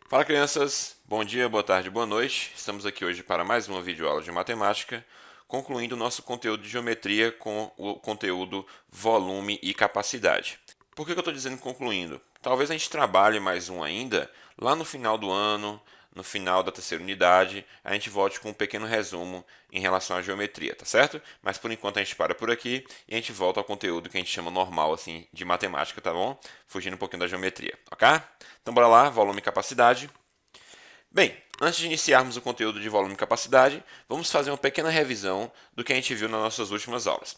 Fala crianças, bom dia, boa tarde, boa noite. Estamos aqui hoje para mais uma videoaula de matemática, concluindo o nosso conteúdo de geometria com o conteúdo volume e capacidade. Por que eu estou dizendo concluindo? Talvez a gente trabalhe mais um ainda, lá no final do ano, no final da terceira unidade, a gente volte com um pequeno resumo em relação à geometria, tá certo? Mas por enquanto a gente para por aqui e a gente volta ao conteúdo que a gente chama normal, assim, de matemática, tá bom? Fugindo um pouquinho da geometria, ok? Então bora lá, volume e capacidade. Bem, antes de iniciarmos o conteúdo de volume e capacidade, vamos fazer uma pequena revisão do que a gente viu nas nossas últimas aulas.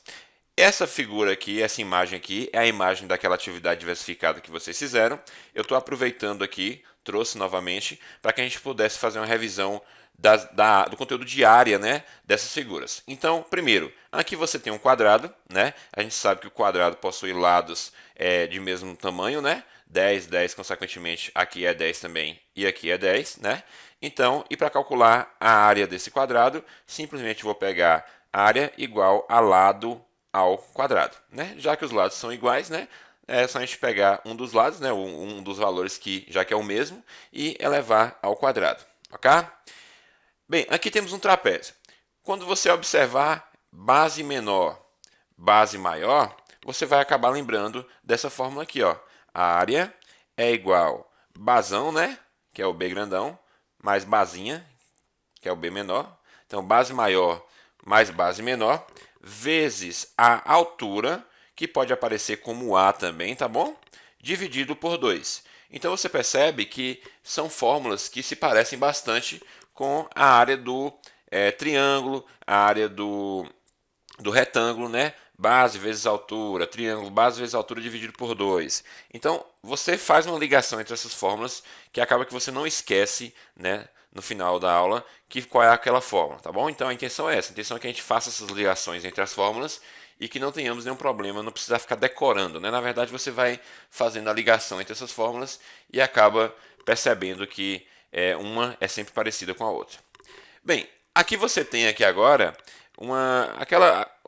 Essa figura aqui, essa imagem aqui, é a imagem daquela atividade diversificada que vocês fizeram. Eu estou aproveitando aqui, trouxe novamente, para que a gente pudesse fazer uma revisão do conteúdo de área, né, dessas figuras. Então, primeiro, aqui você tem um quadrado, né? A gente sabe que o quadrado possui lados de mesmo tamanho, né? 10, 10, consequentemente, aqui é 10 também e aqui é 10, né? Então, e para calcular a área desse quadrado, simplesmente vou pegar área igual a lado ao quadrado, né? Já que os lados são iguais, né? É só a gente pegar um dos lados, né? Um dos valores que já que é o mesmo e elevar ao quadrado, ok? Bem, aqui temos um trapézio. Quando você observar base menor, base maior, você vai acabar lembrando dessa fórmula aqui, ó. A área é igual basão, né? Que é o B grandão, mais basinha, que é o B menor. Então, base maior mais base menor, vezes a altura, que pode aparecer como A também, tá bom? Dividido por 2. Então, você percebe que são fórmulas que se parecem bastante com a área do triângulo, a área do retângulo, né? Base vezes altura, triângulo, base vezes altura dividido por 2. Então, você faz uma ligação entre essas fórmulas que acaba que você não esquece, né, no final da aula, que qual é aquela fórmula, tá bom? Então, a intenção é essa. A intenção é que a gente faça essas ligações entre as fórmulas e que não tenhamos nenhum problema, não precisar ficar decorando, né? Na verdade, você vai fazendo a ligação entre essas fórmulas e acaba percebendo que uma é sempre parecida com a outra. Bem, aqui você tem aqui agora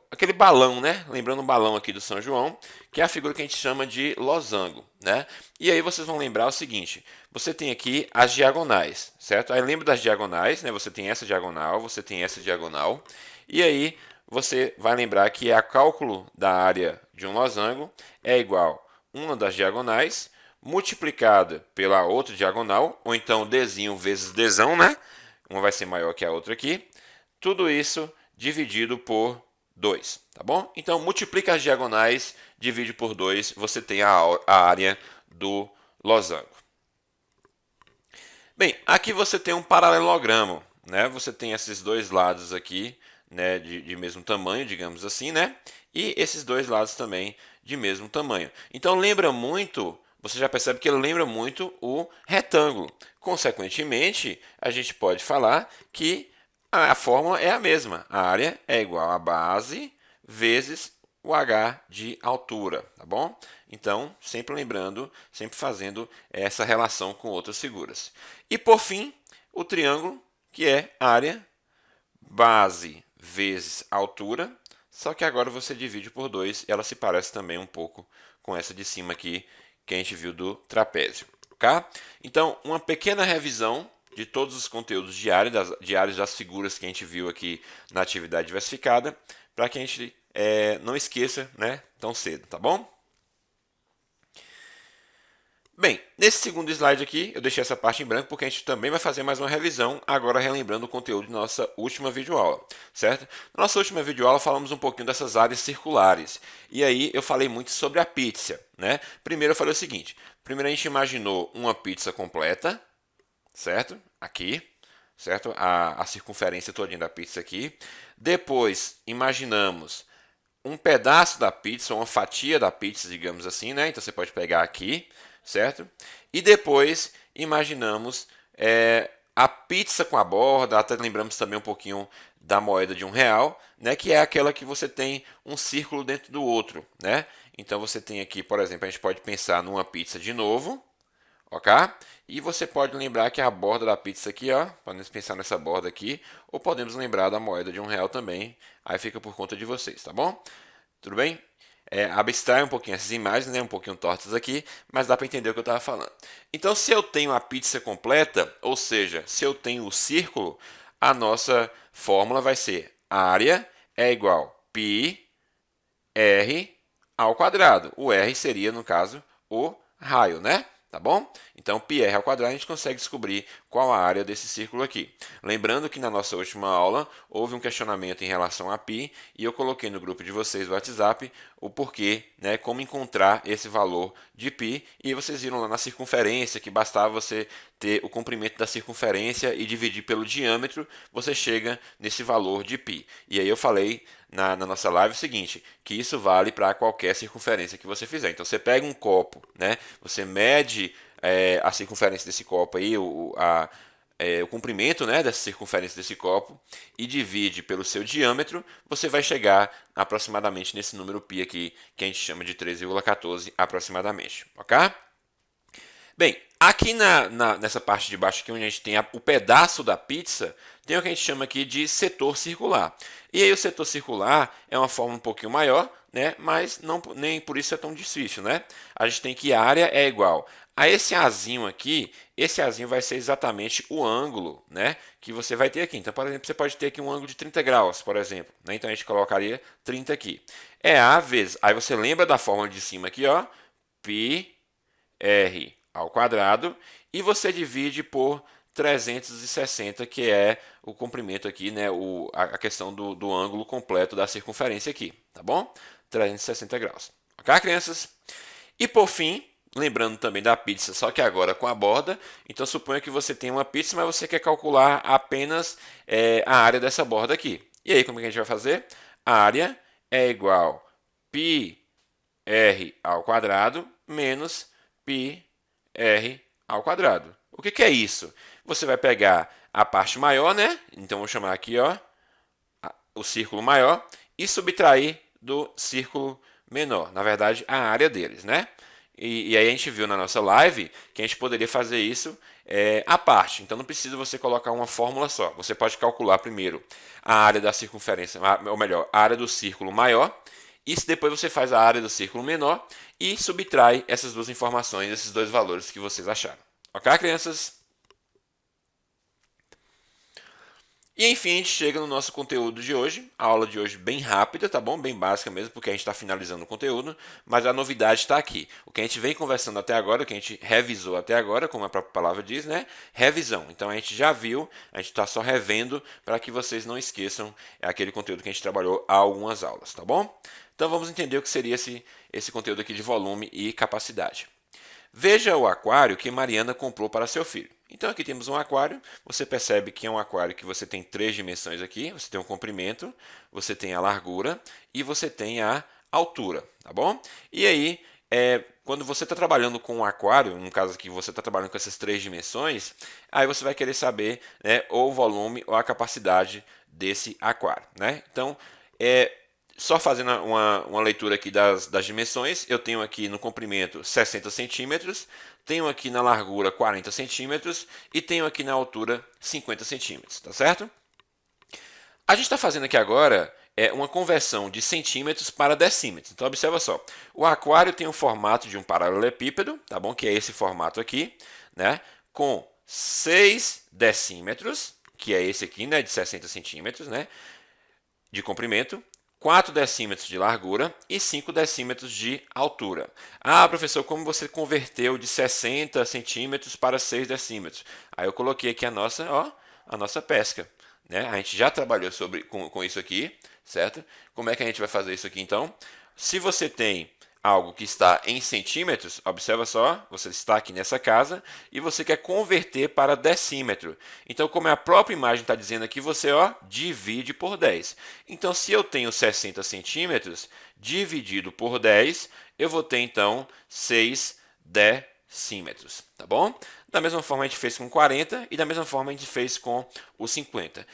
aquele balão, né? Lembrando um balão aqui do São João, que é a figura que a gente chama de losango, né? E aí vocês vão lembrar o seguinte: você tem aqui as diagonais, certo? Aí lembra das diagonais, né? Você tem essa diagonal, você tem essa diagonal, e aí você vai lembrar que a cálculo da área de um losango é igual a uma das diagonais multiplicada pela outra diagonal, ou então Dzinho vezes Dzão, né? Uma vai ser maior que a outra aqui. Tudo isso dividido por 2, tá bom? Então, multiplica as diagonais, divide por 2, você tem a área do losango. Bem, aqui você tem um paralelogramo, né? Você tem esses dois lados aqui, né, de mesmo tamanho, digamos assim, né? E esses dois lados também de mesmo tamanho. Então lembra muito, você já percebe que ele lembra muito o retângulo. Consequentemente, a gente pode falar que a fórmula é a mesma. A área é igual a base vezes o h de altura, tá bom? Então, sempre lembrando, sempre fazendo essa relação com outras figuras. E por fim, o triângulo, que é área, base vezes altura, só que agora você divide por 2, ela se parece também um pouco com essa de cima aqui, que a gente viu do trapézio. Tá? Então, uma pequena revisão de todos os conteúdos diários das figuras que a gente viu aqui na atividade diversificada, para que a gente não esqueça, né, tão cedo, tá bom? Bem, nesse segundo slide aqui, eu deixei essa parte em branco porque a gente também vai fazer mais uma revisão, agora relembrando o conteúdo de nossa última videoaula, certo? Na nossa última videoaula falamos um pouquinho dessas áreas circulares, e aí eu falei muito sobre a pizza, né? Primeiro eu falei o seguinte, primeiro a gente imaginou uma pizza completa, certo? Aqui, certo? A circunferência todinha da pizza aqui. Depois imaginamos um pedaço da pizza, uma fatia da pizza, digamos assim, né? Então você pode pegar aqui, certo? E depois imaginamos a pizza com a borda, até lembramos também um pouquinho da moeda de R$ 1, né? Que é aquela que você tem um círculo dentro do outro, né? Então você tem aqui, por exemplo, a gente pode pensar numa pizza de novo, ok? E você pode lembrar que a borda da pizza aqui, ó, podemos pensar nessa borda aqui, ou podemos lembrar da moeda de R$ 1 também, aí fica por conta de vocês, tá bom? Tudo bem? abstrai um pouquinho essas imagens, né, um pouquinho tortas aqui, mas dá para entender o que eu estava falando. Então, se eu tenho a pizza completa, ou seja, se eu tenho o círculo, a nossa fórmula vai ser área é igual πr ao quadrado. O r seria, no caso, o raio, né? Tá bom? Então, πr ao quadrado, a gente consegue descobrir qual a área desse círculo aqui. Lembrando que na nossa última aula, houve um questionamento em relação a π, e eu coloquei no grupo de vocês do WhatsApp o porquê, né, como encontrar esse valor de π, e vocês viram lá na circunferência que bastava você ter o comprimento da circunferência e dividir pelo diâmetro, você chega nesse valor de π. E aí eu falei na nossa live o seguinte, que isso vale para qualquer circunferência que você fizer. Então você pega um copo, né, você mede a circunferência desse copo aí, o comprimento, né, dessa circunferência desse copo, e divide pelo seu diâmetro, você vai chegar aproximadamente nesse número π aqui, que a gente chama de 3,14 aproximadamente, ok? Bem, aqui nessa parte de baixo aqui, onde a gente tem o pedaço da pizza, tem o que a gente chama aqui de setor circular. E aí o setor circular é uma forma um pouquinho maior, né? Mas nem por isso é tão difícil, né? A gente tem que a área é igual a esse azinho aqui, esse azinho vai ser exatamente o ângulo, né, que você vai ter aqui. Então, por exemplo, você pode ter aqui um ângulo de 30 graus, por exemplo, né? Então a gente colocaria 30 aqui. É A vezes, aí você lembra da fórmula de cima aqui, ó, πr ao quadrado, e você divide por 360, que é o comprimento aqui, né, a questão do ângulo completo da circunferência aqui, tá bom? 360 graus. Ok, crianças? E por fim, lembrando também da pizza, só que agora com a borda, então suponha que você tem uma pizza, mas você quer calcular apenas a área dessa borda aqui. E aí, como que a gente vai fazer? A área é igual πr ao quadrado menos πr ao quadrado. O que é isso? Você vai pegar a parte maior, né? Então, vou chamar aqui, ó, o círculo maior, e subtrair do círculo menor. Na verdade, a área deles, né? E aí a gente viu na nossa live que a gente poderia fazer isso à parte. Então não precisa você colocar uma fórmula só. Você pode calcular primeiro a área da circunferência, ou melhor, a área do círculo maior. E depois você faz a área do círculo menor e subtrai essas duas informações, esses dois valores que vocês acharam. Ok, crianças? E enfim, a gente chega no nosso conteúdo de hoje. A aula de hoje bem rápida, tá bom? Bem básica mesmo, porque a gente está finalizando o conteúdo. Mas a novidade está aqui. O que a gente vem conversando até agora, o que a gente revisou até agora, como a própria palavra diz, né? Revisão. Então a gente já viu, a gente está só revendo para que vocês não esqueçam aquele conteúdo que a gente trabalhou há algumas aulas, tá bom? Então vamos entender o que seria esse conteúdo aqui de volume e capacidade. Veja o aquário que Mariana comprou para seu filho. Então aqui temos um aquário, você percebe que é um aquário que você tem três dimensões aqui, você tem o comprimento, você tem a largura e você tem a altura, tá bom? E aí, quando você está trabalhando com um aquário, no caso aqui você está trabalhando com essas três dimensões, aí você vai querer saber, né, ou o volume ou a capacidade desse aquário, né? Então, só fazendo uma leitura aqui das dimensões, eu tenho aqui no comprimento 60 centímetros, tenho aqui na largura 40 centímetros e tenho aqui na altura 50 centímetros, tá certo? A gente está fazendo aqui agora uma conversão de centímetros para decímetros. Então, observa só, o aquário tem o formato de um paralelepípedo, tá bom? Que é esse formato aqui, né? Com 6 decímetros, que é esse aqui, né? De 60 centímetros, né? De comprimento, 4 decímetros de largura e 5 decímetros de altura. Ah, professor, como você converteu de 60 centímetros para 6 decímetros? Aí eu coloquei aqui a nossa pesca. Né? A gente já trabalhou com isso aqui, certo? Como é que a gente vai fazer isso aqui então? Se você tem algo que está em centímetros, observa só, você está aqui nessa casa e você quer converter para decímetro. Então, como a própria imagem está dizendo aqui, você divide por 10. Então, se eu tenho 60 centímetros, dividido por 10, eu vou ter então 6 decímetros, tá bom? Da mesma forma a gente fez com 40 e da mesma forma a gente fez com os 50.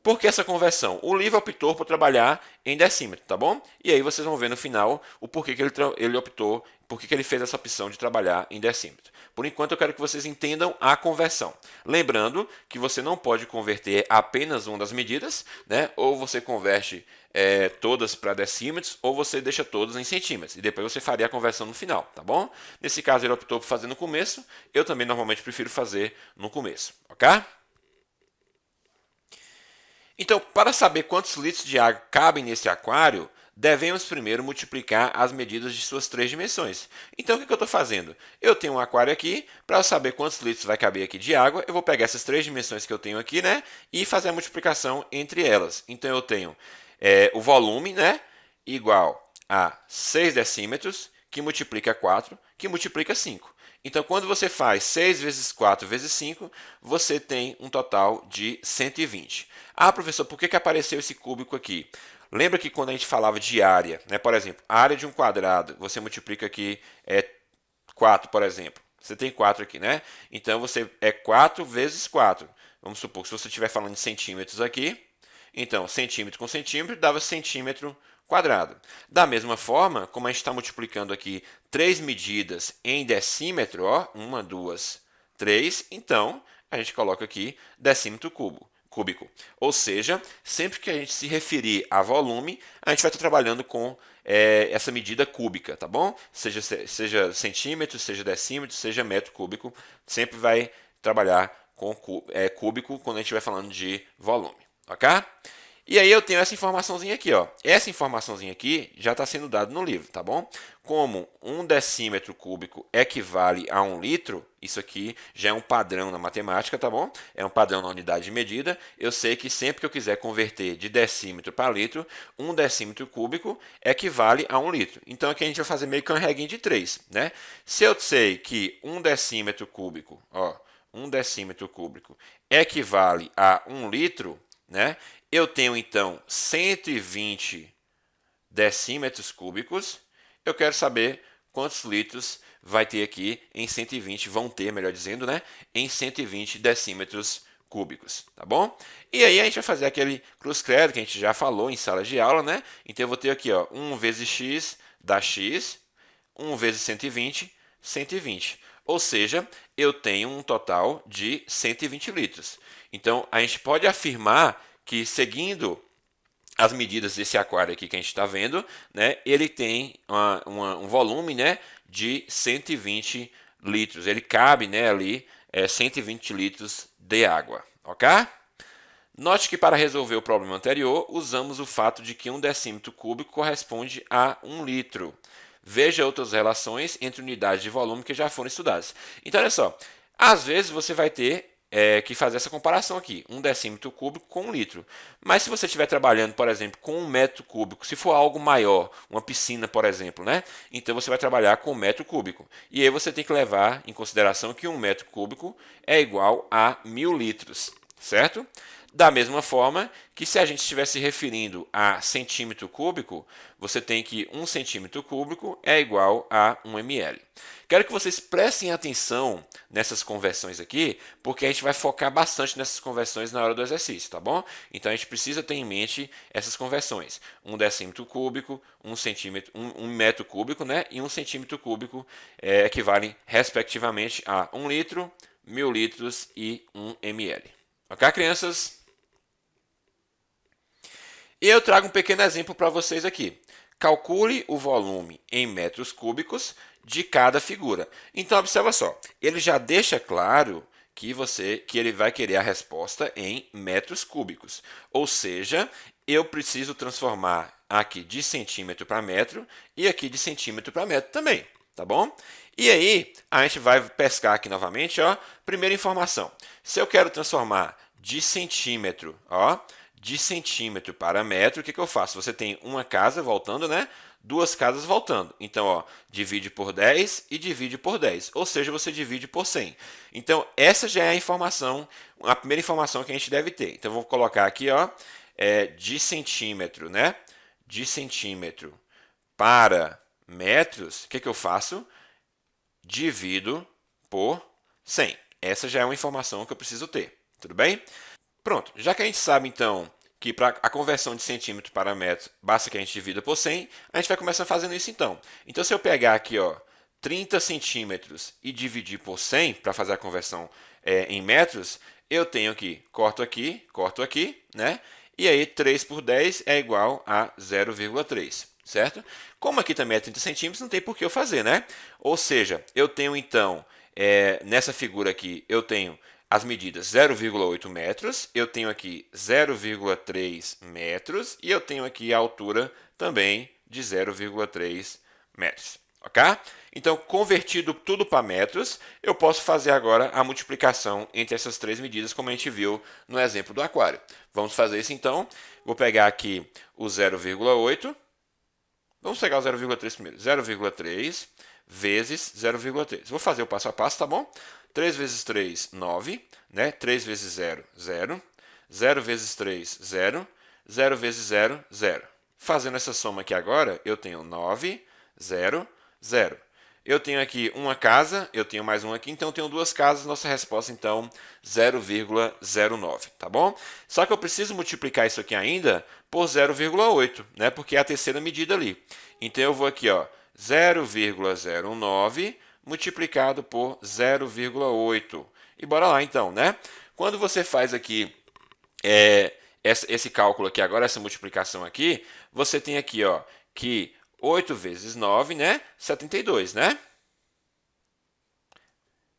Por que essa conversão? O livro optou por trabalhar em decímetro, tá bom? E aí vocês vão ver no final o porquê que ele optou, por que ele fez essa opção de trabalhar em decímetro. Por enquanto, eu quero que vocês entendam a conversão. Lembrando que você não pode converter apenas uma das medidas, né? Ou você converte todas para decímetros, ou você deixa todas em centímetros. E depois você faria a conversão no final, tá bom? Nesse caso, ele optou por fazer no começo. Eu também normalmente prefiro fazer no começo, ok? Então, para saber quantos litros de água cabem nesse aquário, devemos primeiro multiplicar as medidas de suas três dimensões. Então, o que eu estou fazendo? Eu tenho um aquário aqui, para eu saber quantos litros vai caber aqui de água, eu vou pegar essas três dimensões que eu tenho aqui, né, e fazer a multiplicação entre elas. Então, eu tenho o volume, né, igual a 6 decímetros, que multiplica 4, que multiplica 5. Então, quando você faz 6 vezes 4 vezes 5, você tem um total de 120. Ah, professor, por que apareceu esse cúbico aqui? Lembra que quando a gente falava de área, né, por exemplo, a área de um quadrado, você multiplica aqui 4, por exemplo. Você tem 4 aqui, né? Então, você 4 vezes 4. Vamos supor que se você estiver falando de centímetros aqui, então, centímetro com centímetro dava centímetro quadrado. Da mesma forma, como a gente está multiplicando aqui três medidas em decímetro, ó, 1, 2, 3, então a gente coloca aqui decímetro cúbico. Ou seja, sempre que a gente se referir a volume, a gente vai estar trabalhando com essa medida cúbica, tá bom? Seja centímetro, seja decímetro, seja metro cúbico, sempre vai trabalhar com cúbico quando a gente estiver falando de volume, ok? E aí eu tenho essa informaçãozinha aqui, ó. Essa informaçãozinha aqui já está sendo dada no livro, tá bom? Como 1 decímetro cúbico equivale a 1 litro, isso aqui já é um padrão na matemática, tá bom? É um padrão na unidade de medida. Eu sei que sempre que eu quiser converter de decímetro para litro, 1 decímetro cúbico equivale a 1 litro. Então aqui a gente vai fazer meio que uma reguinha de 3, né? Se eu sei que 1 decímetro cúbico, ó, 1 decímetro cúbico equivale a 1 litro, né? Eu tenho então 120 decímetros cúbicos. Eu quero saber quantos litros vai ter aqui em 120, vão ter, melhor dizendo, né? Em 120 decímetros cúbicos, tá bom? E aí a gente vai fazer aquele cruz-credo que a gente já falou em sala de aula, né? Então eu vou ter aqui, ó, 1 vezes x dá x, 1 vezes 120, 120. Ou seja, eu tenho um total de 120 litros. Então, a gente pode afirmar que, seguindo as medidas desse aquário aqui que a gente está vendo, né, ele tem um volume, né, de 120 litros. Ele cabe, né, ali 120 litros de água, ok? Note que para resolver o problema anterior, usamos o fato de que 1 decímetro cúbico corresponde a 1 litro. Veja outras relações entre unidades de volume que já foram estudadas. Então, olha só, às vezes você vai ter que fazer essa comparação aqui, 1 decímetro cúbico com 1 litro. Mas se você estiver trabalhando, por exemplo, com 1 metro cúbico, se for algo maior, uma piscina, por exemplo, né? Então você vai trabalhar com 1 metro cúbico. E aí você tem que levar em consideração que 1 metro cúbico é igual a 1000 litros, certo? Da mesma forma que se a gente estiver se referindo a centímetro cúbico, você tem que 1 centímetro cúbico é igual a 1 ml. Quero que vocês prestem atenção nessas conversões aqui, porque a gente vai focar bastante nessas conversões na hora do exercício, tá bom? Então a gente precisa ter em mente essas conversões. 1 decímetro cúbico, 1 metro cúbico, né? E 1 centímetro cúbico equivalem respectivamente a 1 litro, 1000 litros e 1 ml. Ok, crianças? E eu trago um pequeno exemplo para vocês aqui. Calcule o volume em metros cúbicos de cada figura. Então, observa só, ele já deixa claro que ele vai querer a resposta em metros cúbicos. Ou seja, eu preciso transformar aqui de centímetro para metro e aqui de centímetro para metro também, tá bom? E aí, a gente vai pescar aqui novamente, ó, primeira informação. Se eu quero transformar de centímetro, ó, de centímetro para metro, o que eu faço? Você tem uma casa voltando, né? Duas casas voltando. Então, ó, divide por 10 e divide por 10. Ou seja, você divide por 100. Então, essa já é a informação, a primeira informação que a gente deve ter. Então, eu vou colocar aqui, ó, de centímetro, né? De centímetro para metros, o que eu faço? Divido por 100. Essa já é uma informação que eu preciso ter. Tudo bem? Pronto, já que a gente sabe então que para a conversão de centímetro para metro basta que a gente divida por 100, a gente vai começar fazendo isso então. Então se eu pegar aqui, ó, 30 centímetros e dividir por 100 para fazer a conversão em metros, eu tenho corto aqui, né? E aí 3 por 10 é igual a 0,3, certo? Como aqui também é 30 centímetros, não tem por que eu fazer, né? Ou seja, eu tenho então, nessa figura aqui, eu tenho as medidas 0,8 metros, eu tenho aqui 0,3 metros e eu tenho aqui a altura também de 0,3 metros. Ok? Então, convertido tudo para metros, eu posso fazer agora a multiplicação entre essas três medidas, como a gente viu no exemplo do aquário. Vamos fazer isso então. Vou pegar aqui o 0,8. Vamos pegar o 0,3 primeiro. 0,3 vezes 0,3. Vou fazer o passo a passo, tá bom? 3 vezes 3, 9. Né? 3 vezes 0, 0. 0 vezes 3, 0. 0 vezes 0, 0. Fazendo essa soma aqui agora, eu tenho 9, 0, 0. Eu tenho aqui uma casa, eu tenho mais uma aqui, então eu tenho duas casas. Nossa resposta, então, 0,09, tá bom? Só que eu preciso multiplicar isso aqui ainda por 0,8, né? Porque é a terceira medida ali. Então eu vou aqui, ó, 0,09 multiplicado por 0,8. E bora lá, então, né? Quando você faz aqui esse cálculo aqui agora, essa multiplicação aqui, você tem aqui, ó, que 8 vezes 9, né? 72, né?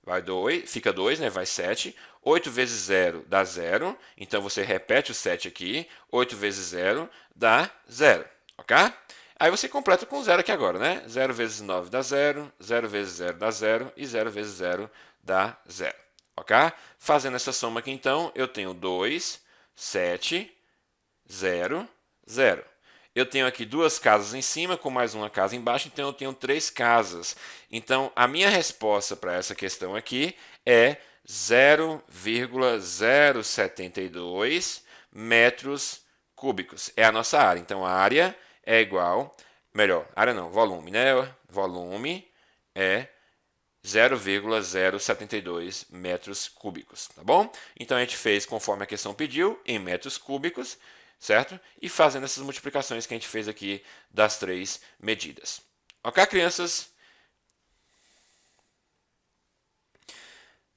Vai 2, fica 2, né? Vai 7. 8 vezes 0 dá 0. Então você repete o 7 aqui. 8 vezes 0 dá 0. Ok? Aí você completa com 0 aqui agora, né? 0 vezes 9 dá 0. 0 vezes 0 dá 0. E 0 vezes 0 dá 0. Ok? Fazendo essa soma aqui, então, eu tenho 2, 7, 0, 0. Eu tenho aqui duas casas em cima com mais uma casa embaixo, então eu tenho três casas. Então, a minha resposta para essa questão aqui é 0,072 metros cúbicos. É a nossa área. Então, a área é igual, melhor, área não, volume, né? Volume é 0,072 metros cúbicos, tá bom? Então a gente fez conforme a questão pediu, em metros cúbicos, certo? E fazendo essas multiplicações que a gente fez aqui das três medidas. Ok, crianças?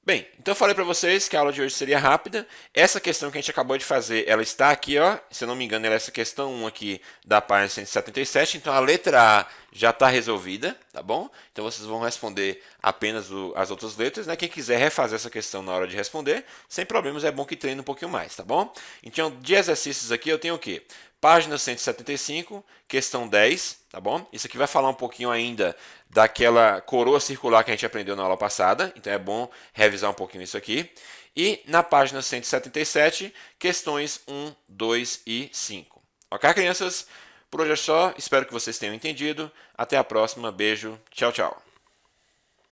Bem, então eu falei para vocês que a aula de hoje seria rápida. Essa questão que a gente acabou de fazer, ela está aqui, ó. Se eu não me engano, ela é essa questão 1 aqui da página 177. Então a letra A já está resolvida, tá bom? Então vocês vão responder apenas as outras letras, né? Quem quiser refazer essa questão na hora de responder, sem problemas, é bom que treine um pouquinho mais, tá bom? Então, de exercícios aqui eu tenho o quê? Página 175, questão 10, tá bom? Isso aqui vai falar um pouquinho ainda daquela coroa circular que a gente aprendeu na aula passada, então é bom revisar um pouquinho isso aqui. E na página 177, questões 1, 2 e 5. Ok, crianças? Por hoje é só, espero que vocês tenham entendido. Até a próxima, beijo, tchau, tchau.